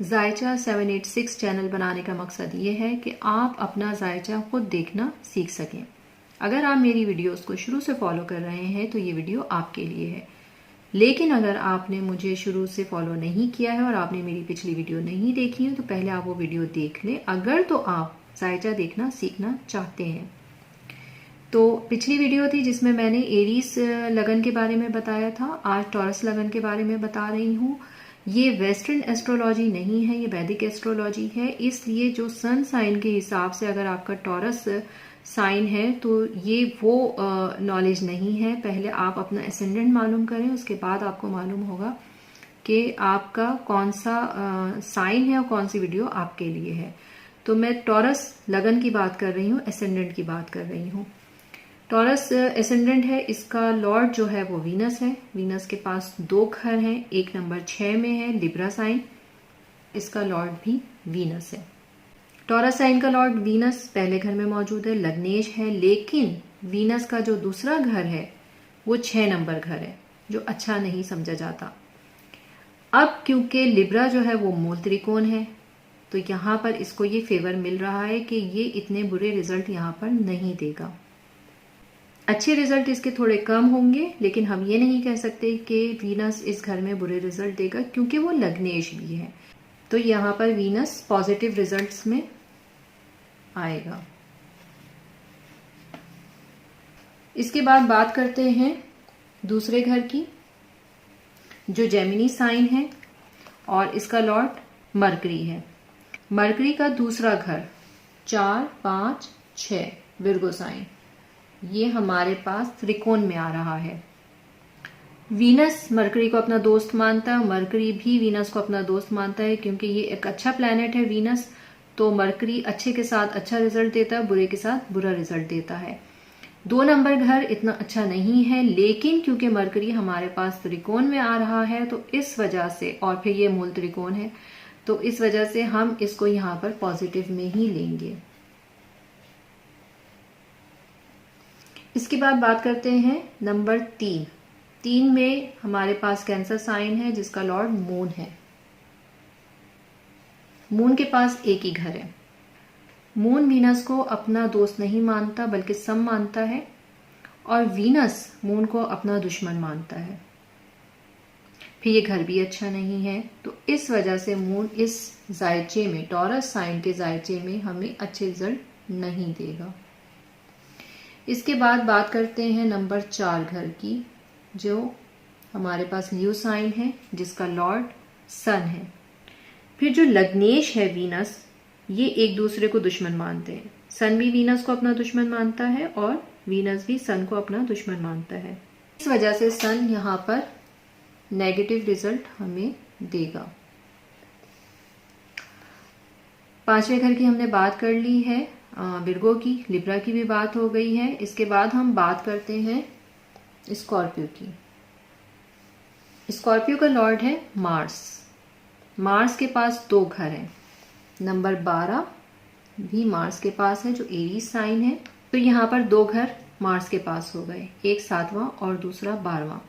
जायचा 786 चैनल बनाने का मकसद ये है कि आप अपना जायचा खुद देखना सीख सकें। अगर आप मेरी वीडियोस को शुरू से फॉलो कर रहे हैं तो ये वीडियो आपके लिए है। लेकिन अगर आपने मुझे शुरू से फॉलो नहीं किया है और आपने मेरी पिछली वीडियो नहीं देखी है तो पहले आप वो वीडियो देख लें, अगर तो आप जायचा देखना सीखना चाहते हैं। तो पिछली वीडियो थी जिसमें मैंने एरीज लगन के बारे में बताया था, आज टॉरस लगन के बारे में बता रही हूँ। ये वेस्टर्न एस्ट्रोलॉजी नहीं है, ये वैदिक एस्ट्रोलॉजी है। इसलिए जो सन साइन के हिसाब से अगर आपका टॉरस साइन है तो ये वो नॉलेज नहीं है। पहले आप अपना एसेंडेंट मालूम करें, उसके बाद आपको मालूम होगा कि आपका कौन सा साइन है और कौन सी वीडियो आपके लिए है। तो मैं टॉरस लगन की बात कर रही हूँ, एसेंडेंट की बात कर रही हूँ। टॉरस एसेंडेंट है, इसका लॉर्ड जो है वो वीनस है। वीनस के पास 2 घर हैं, एक नंबर 6 में है लिब्रा साइन, इसका लॉर्ड भी वीनस है। टॉरस साइन का लॉर्ड वीनस पहले घर में मौजूद है, लग्नेश है, लेकिन वीनस का जो दूसरा घर है वो 6 नंबर घर है, जो अच्छा नहीं समझा जाता। अब क्योंकि लिब्रा जो है वो मूल त्रिकोण है तो यहां पर इसको ये फेवर मिल रहा है कि ये इतने बुरे रिजल्ट यहां पर नहीं देगा। अच्छे रिजल्ट इसके थोड़े कम होंगे, लेकिन हम ये नहीं कह सकते कि वीनस इस घर में बुरे रिजल्ट देगा क्योंकि वो लग्नेश भी है। तो यहाँ पर वीनस पॉजिटिव रिजल्ट्स में आएगा। इसके बाद बात करते हैं दूसरे घर की, जो जेमिनी साइन है और इसका लॉर्ड मरकरी है। मरकरी का दूसरा घर 4, 5, 6 विर्गो साइन, ये हमारे पास त्रिकोण में आ रहा है। वीनस मरकरी को अपना दोस्त मानता है, मरकरी भी वीनस को अपना दोस्त मानता है क्योंकि ये एक अच्छा प्लैनेट है वीनस। तो मरकरी अच्छे के साथ अच्छा रिजल्ट देता है, बुरे के साथ बुरा रिजल्ट देता है। 2 नंबर घर इतना अच्छा नहीं है, लेकिन क्योंकि मरकरी हमारे पास त्रिकोण में आ रहा है तो इस वजह से, और फिर ये मूल त्रिकोण है तो इस वजह से हम इसको यहाँ पर पॉजिटिव में ही लेंगे। इसके बाद बात करते हैं नंबर 3। 3 में हमारे पास कैंसर साइन है जिसका लॉर्ड मून है। मून के पास एक ही घर है। मून वीनस को अपना दोस्त नहीं मानता बल्कि सम मानता है, और वीनस मून को अपना दुश्मन मानता है। फिर ये घर भी अच्छा नहीं है, तो इस वजह से मून इस जायचे में, टॉरस साइन के जायचे में हमें अच्छे रिजल्ट नहीं देगा। इसके बाद बात करते हैं नंबर 4 घर की, जो हमारे पास ल्यू साइन है जिसका लॉर्ड सन है। फिर जो लग्नेश है वीनस, ये एक दूसरे को दुश्मन मानते हैं। सन भी वीनस को अपना दुश्मन मानता है और वीनस भी सन को अपना दुश्मन मानता है। इस वजह से सन यहाँ पर नेगेटिव रिजल्ट हमें देगा। 5वें घर की हमने बात कर ली है, विर्गो की, लिब्रा की भी बात हो गई है। इसके बाद हम बात करते हैं स्कॉर्पियो की। स्कॉर्पियो का लॉर्ड है मार्स। मार्स के पास 2 घर हैं। नंबर 12 भी मार्स के पास है जो एरीज साइन है। तो यहाँ पर 2 घर मार्स के पास हो गए, एक 7वां और दूसरा 12वां।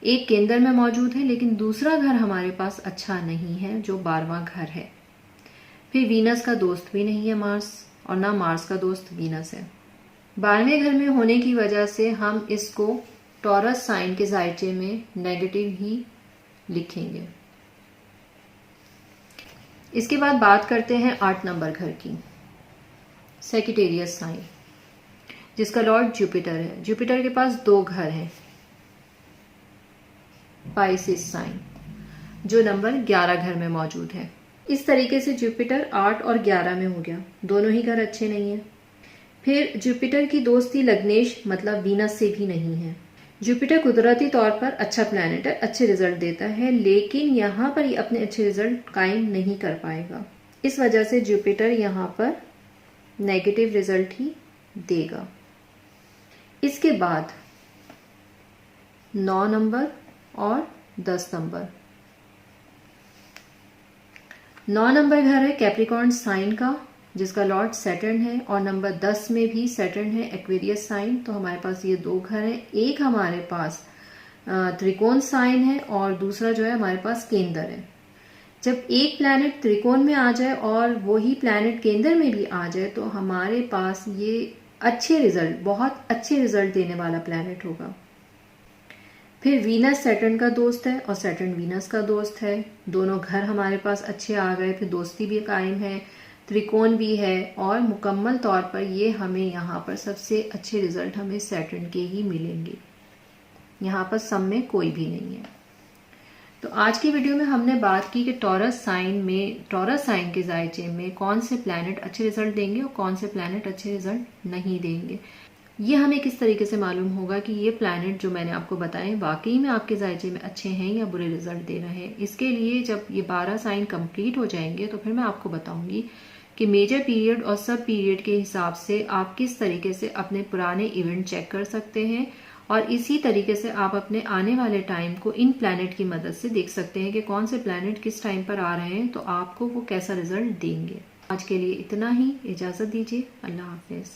एक केंद्र में मौजूद है, लेकिन दूसरा घर हमारे पास अच्छा नहीं है जो 12वां घर है। फिर वीनस का दोस्त भी नहीं है मार्स, और ना मार्स का दोस्त वीनस है। 12वें घर में होने की वजह से हम इसको टॉरस साइन के जायचे में नेगेटिव ही लिखेंगे। इसके बाद बात करते हैं 8 नंबर घर की, सेजिटेरियस साइन, जिसका लॉर्ड जुपिटर है। जुपिटर के पास 2 घर हैं, पाइसिस साइन, जो नंबर 11 घर में मौजूद है। इस तरीके से जुपिटर 8 और 11 में हो गया, दोनों ही घर अच्छे नहीं है। फिर जुपिटर की दोस्ती लग्नेश मतलब वीनस से भी नहीं है। जुपिटर कुदरती तौर पर अच्छा प्लैनेट है, अच्छे रिजल्ट देता है, लेकिन यहाँ पर ये अपने अच्छे रिजल्ट कायम नहीं कर पाएगा। इस वजह से जुपिटर यहाँ पर नेगेटिव रिजल्ट ही देगा। इसके बाद 9 नंबर और 10 नंबर। 9 नंबर घर है कैप्रिकॉर्न साइन का, जिसका लॉर्ड सैटर्न है, और नंबर 10 में भी सैटर्न है, एक्वेरियस साइन। तो हमारे पास ये 2 घर हैं। एक हमारे पास त्रिकोण साइन है और दूसरा जो है हमारे पास केंद्र है। जब एक प्लैनेट त्रिकोण में आ जाए और वही प्लैनेट केंद्र में भी आ जाए तो हमारे पास ये अच्छे रिजल्ट, बहुत अच्छे रिजल्ट देने वाला प्लैनेट होगा। फिर वीनस सैटर्न का दोस्त है और सैटर्न वीनस का दोस्त है। दोनों घर हमारे पास अच्छे आ गए, फिर दोस्ती भी कायम है, त्रिकोण भी है और मुकम्मल तौर पर ये हमें यहाँ पर सबसे अच्छे रिजल्ट हमें सैटर्न के ही मिलेंगे। यहाँ पर सम में कोई भी नहीं है। तो आज की वीडियो में हमने बात की कि टॉरस साइन के जायचे में कौन से प्लैनेट अच्छे रिजल्ट देंगे और कौन से प्लैनेट अच्छे रिजल्ट नहीं देंगे। ये हमें किस तरीके से मालूम होगा कि ये प्लैनेट जो मैंने आपको बताए वाकई में आपके जायचे में अच्छे हैं या बुरे रिजल्ट दे रहे हैं। इसके लिए जब ये 12 साइन कंप्लीट हो जाएंगे तो फिर मैं आपको बताऊंगी कि मेजर पीरियड और सब पीरियड के हिसाब से आप किस तरीके से अपने पुराने इवेंट चेक कर सकते हैं और इसी तरीके से आप अपने आने वाले टाइम को इन प्लैनेट की मदद से देख सकते हैं कि कौन से प्लैनेट किस टाइम पर आ रहे हैं तो आपको वो कैसा रिजल्ट देंगे। आज के लिए इतना ही, इजाजत दीजिए, अल्लाह हाफिज।